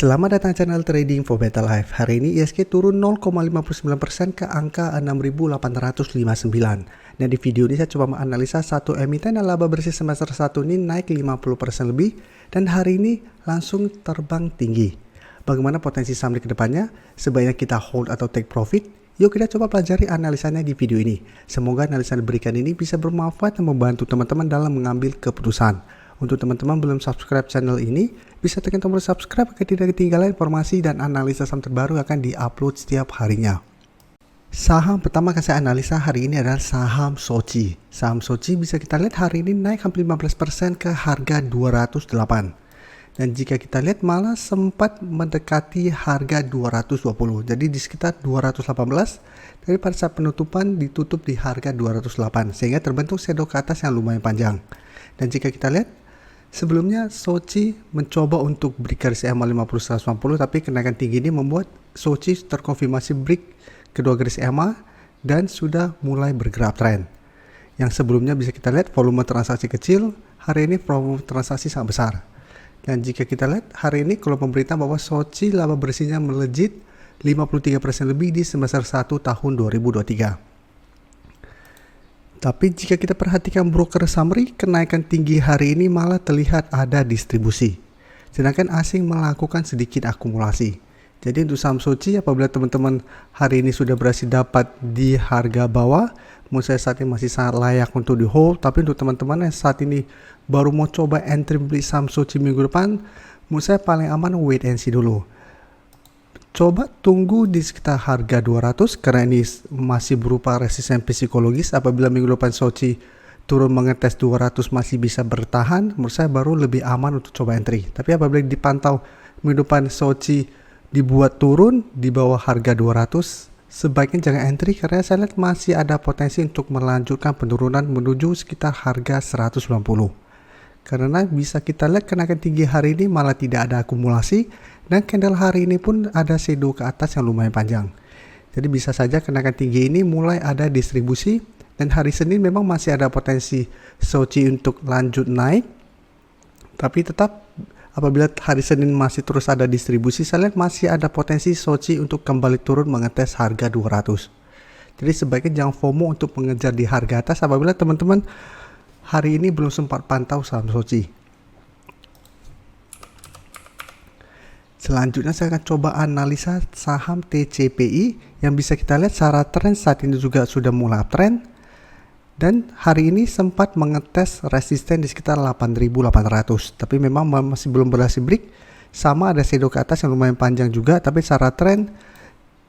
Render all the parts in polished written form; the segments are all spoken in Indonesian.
Selamat datang channel Trading for Better Life. Hari ini ISG turun 0,59% ke angka 6.859. Dan di video ini saya coba menganalisa satu emiten yang laba bersih semester 1 ini naik 50% lebih dan hari ini langsung terbang tinggi. Bagaimana potensi saham di kedepannya? Sebaiknya kita hold atau take profit? Yuk kita coba pelajari analisanya di video ini. Semoga analisa yang diberikan ini bisa bermanfaat dan membantu teman-teman dalam mengambil keputusan. Untuk teman-teman belum subscribe channel ini, bisa tekan tombol subscribe agar tidak ketinggalan informasi dan analisa saham terbaru yang akan diupload setiap harinya. Saham pertama yang saya analisa hari ini adalah saham Soci. Saham Soci bisa kita lihat hari ini naik hampir 15% ke harga 208. Dan jika kita lihat malah sempat mendekati harga 220. Jadi di sekitar 218. Tapi pada saat penutupan ditutup di harga 208. Sehingga terbentuk shadow ke atas yang lumayan panjang. Dan jika kita lihat, sebelumnya Soci mencoba untuk break garis EMA 50-150, tapi kenaikan tinggi ini membuat Soci terkonfirmasi break kedua garis EMA dan sudah mulai bergerak tren. Yang sebelumnya bisa kita lihat volume transaksi kecil, hari ini volume transaksi sangat besar. Dan jika kita lihat hari ini kalau pemberitahuan bahwa Soci laba bersihnya melejit 53% lebih di semester 1 tahun 2023. Tapi jika kita perhatikan broker summary, kenaikan tinggi hari ini malah terlihat ada distribusi. Sedangkan asing melakukan sedikit akumulasi. Jadi untuk saham Soci, apabila teman-teman hari ini sudah berhasil dapat di harga bawah, menurut saya saat ini masih sangat layak untuk di hold. Tapi untuk teman-teman yang saat ini baru mau coba entry beli saham Soci minggu depan, menurut saya paling aman wait and see dulu. Coba tunggu di sekitar harga 200 karena ini masih berupa resisten psikologis. Apabila minggu depan Soci turun mengetes 200 masih bisa bertahan, menurut saya baru lebih aman untuk coba entry. Tapi apabila dipantau minggu depan Soci dibuat turun di bawah harga 200, sebaiknya jangan entry karena saya lihat masih ada potensi untuk melanjutkan penurunan menuju sekitar harga 190. Karena bisa kita lihat kenaikan tinggi hari ini malah tidak ada akumulasi dan candle hari ini pun ada shadow ke atas yang lumayan panjang. Jadi bisa saja kenaikan tinggi ini mulai ada distribusi dan hari Senin memang masih ada potensi Soci untuk lanjut naik. Tapi tetap apabila hari Senin masih terus ada distribusi, saya lihat masih ada potensi Soci untuk kembali turun mengetes harga 200. Jadi sebaiknya jangan FOMO untuk mengejar di harga atas apabila teman-teman hari ini belum sempat pantau saham Soci. Selanjutnya saya akan coba analisa saham TCPI yang bisa kita lihat secara tren saat ini juga sudah mulai uptrend. Dan hari ini sempat mengetes resisten di sekitar 8.800. Tapi memang masih belum berhasil break. Sama ada shadow ke atas yang lumayan panjang juga. Tapi secara tren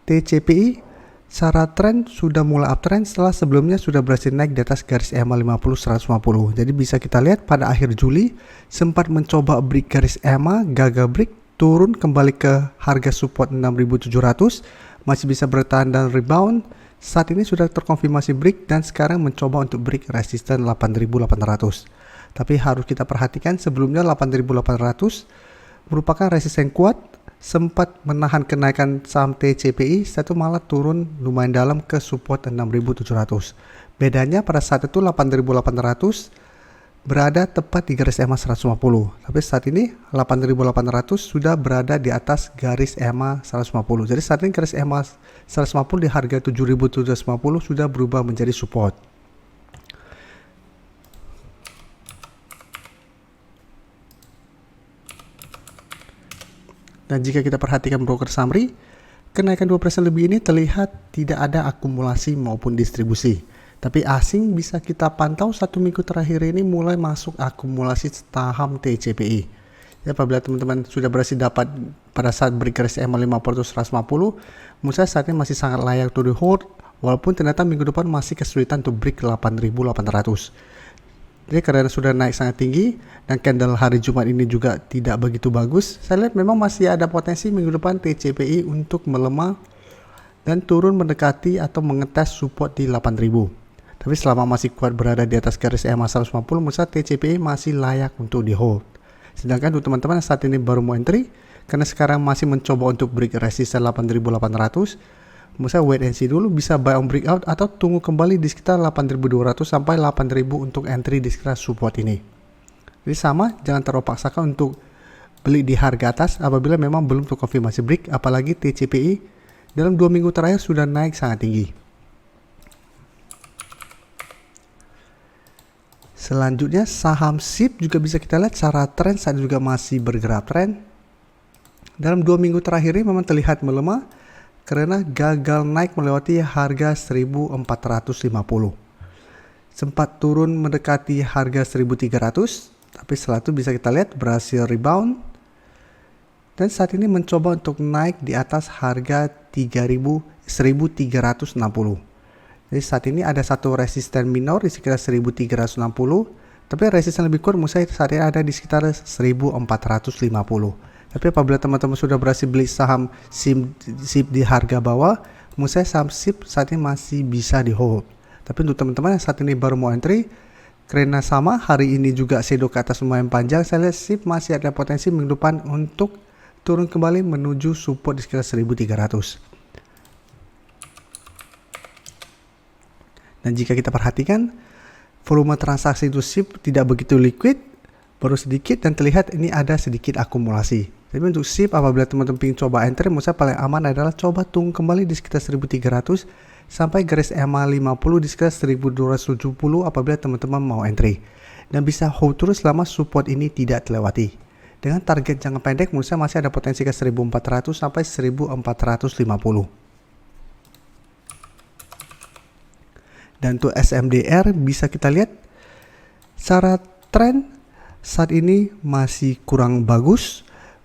TCPI secara tren sudah mulai uptrend setelah sebelumnya sudah berhasil naik di atas garis EMA 50-150. Jadi bisa kita lihat pada akhir Juli sempat mencoba break garis EMA, gagal break, turun kembali ke harga support 6.700, masih bisa bertahan dan rebound. Saat ini sudah terkonfirmasi break dan sekarang mencoba untuk break resisten 8.800. Tapi harus kita perhatikan sebelumnya 8.800 merupakan resisten kuat. Sempat menahan kenaikan saham TCPI, satu malah turun lumayan dalam ke support 6.700. Bedanya pada saat itu 8.800 berada tepat di garis EMA 150. Tapi saat ini 8.800 sudah berada di atas garis EMA 150. Jadi saat ini garis EMA 150 di harga 7.750 sudah berubah menjadi support. Dan jika kita perhatikan broker summary, kenaikan 2% lebih ini terlihat tidak ada akumulasi maupun distribusi. Tapi asing bisa kita pantau satu minggu terakhir ini mulai masuk akumulasi saham TCPI. Ya, apabila teman-teman sudah berhasil dapat pada saat break garis EMA 50-150, menurut saya saat ini masih sangat layak to di hold, walaupun ternyata minggu depan masih kesulitan untuk break 8.800. Jadi karena sudah naik sangat tinggi dan candle hari Jumat ini juga tidak begitu bagus, saya lihat memang masih ada potensi minggu depan TCPI untuk melemah dan turun mendekati atau mengetes support di 8.000. Tapi selama masih kuat berada di atas garis EMA 150, menurut saya TCPI masih layak untuk di hold. Sedangkan untuk teman-teman yang saat ini baru mau entry, karena sekarang masih mencoba untuk break resisten 8.800, menurut saya wait and see dulu, bisa buy on breakout atau tunggu kembali di sekitar 8.200 sampai 8.000 untuk entry di sekitar support ini. Jadi sama, jangan terlalu paksakan untuk beli di harga atas apabila memang belum terkonfirmasi break, apalagi TCPI dalam 2 minggu terakhir sudah naik sangat tinggi. Selanjutnya saham SIP juga bisa kita lihat secara tren saat juga masih bergerak tren. Dalam 2 minggu terakhir ini memang terlihat melemah karena gagal naik melewati harga 1450. Sempat turun mendekati harga 1300, tapi setelah itu bisa kita lihat berhasil rebound. Dan saat ini mencoba untuk naik di atas harga 1360. Jadi saat ini ada satu resisten minor di sekitar 1360, tapi resisten lebih kuat menurut saya saat ini ada di sekitar 1450. Tapi apabila teman-teman sudah berhasil beli saham SIP di harga bawah, menurut saya saham SIP saat ini masih bisa di hold. Tapi untuk teman-teman yang saat ini baru mau entry, karena sama hari ini juga shadow ke atas lumayan panjang, saya lihat SIP masih ada potensi minggu depan untuk turun kembali menuju support di sekitar 1300. Dan jika kita perhatikan, volume transaksi itu SIP tidak begitu liquid, baru sedikit dan terlihat ini ada sedikit akumulasi. Tapi untuk SIP apabila teman-teman ingin coba entry, menurut saya paling aman adalah coba tunggu kembali di sekitar 1300 sampai garis EMA 50 di sekitar 1270 apabila teman-teman mau entry. Dan bisa hold terus selama support ini tidak terlewati. Dengan target jangka pendek menurut saya masih ada potensi ke 1400 sampai 1450. Dan untuk SMDR bisa kita lihat secara tren saat ini masih kurang bagus.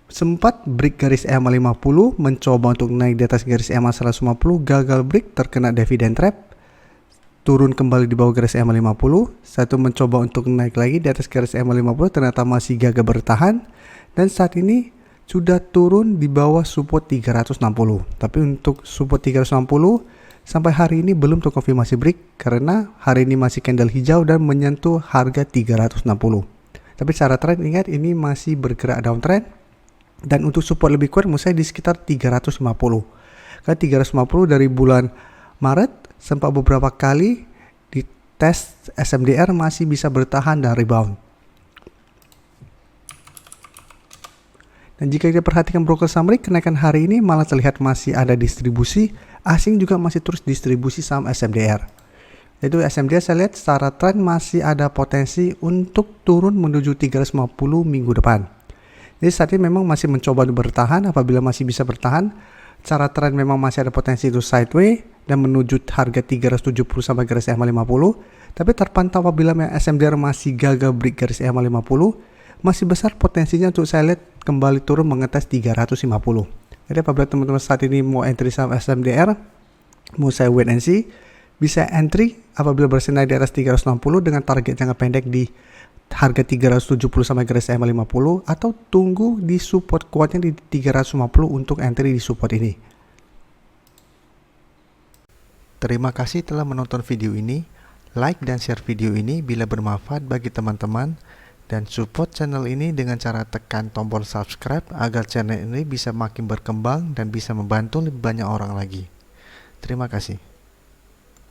Sempat break garis EMA 50, mencoba untuk naik di atas garis EMA 150, gagal break, terkena dividend trap, turun kembali di bawah garis EMA 50. Satu mencoba untuk naik lagi di atas garis EMA 50, ternyata masih gagal bertahan. Dan saat ini sudah turun di bawah support 360. Tapi untuk support 360 sampai hari ini belum terkonfirmasi break karena hari ini masih candle hijau dan menyentuh harga 360. Tapi secara tren ingat ini masih bergerak downtrend. Dan untuk support lebih kuat menurut saya di sekitar 350. Karena 350 dari bulan Maret sempat beberapa kali di tes SMDR masih bisa bertahan dan rebound. Dan jika kita perhatikan broker summary, kenaikan hari ini malah terlihat masih ada distribusi, asing juga masih terus distribusi saham SMDR. Yaitu SMDR saya lihat secara tren masih ada potensi untuk turun menuju 350 minggu depan. Jadi saat ini memang masih mencoba bertahan, apabila masih bisa bertahan, secara tren memang masih ada potensi itu sideways dan menuju harga 370 sampai garis EMA 50. Tapi terpantau apabila SMDR masih gagal break garis EMA 50, masih besar potensinya untuk saya lihat kembali turun mengetes 350. Jadi apabila teman-teman saat ini mau entry saham SMDR, mau saya wait and see, bisa entry apabila bersenai di atas 360 dengan target jangka pendek di harga 370 sampai garis EMA 50 atau tunggu di support kuatnya di 350 untuk entry di support ini. Terima kasih telah menonton video ini. Like dan share video ini bila bermanfaat bagi teman-teman. Dan support channel ini dengan cara tekan tombol subscribe agar channel ini bisa makin berkembang dan bisa membantu lebih banyak orang lagi. Terima kasih.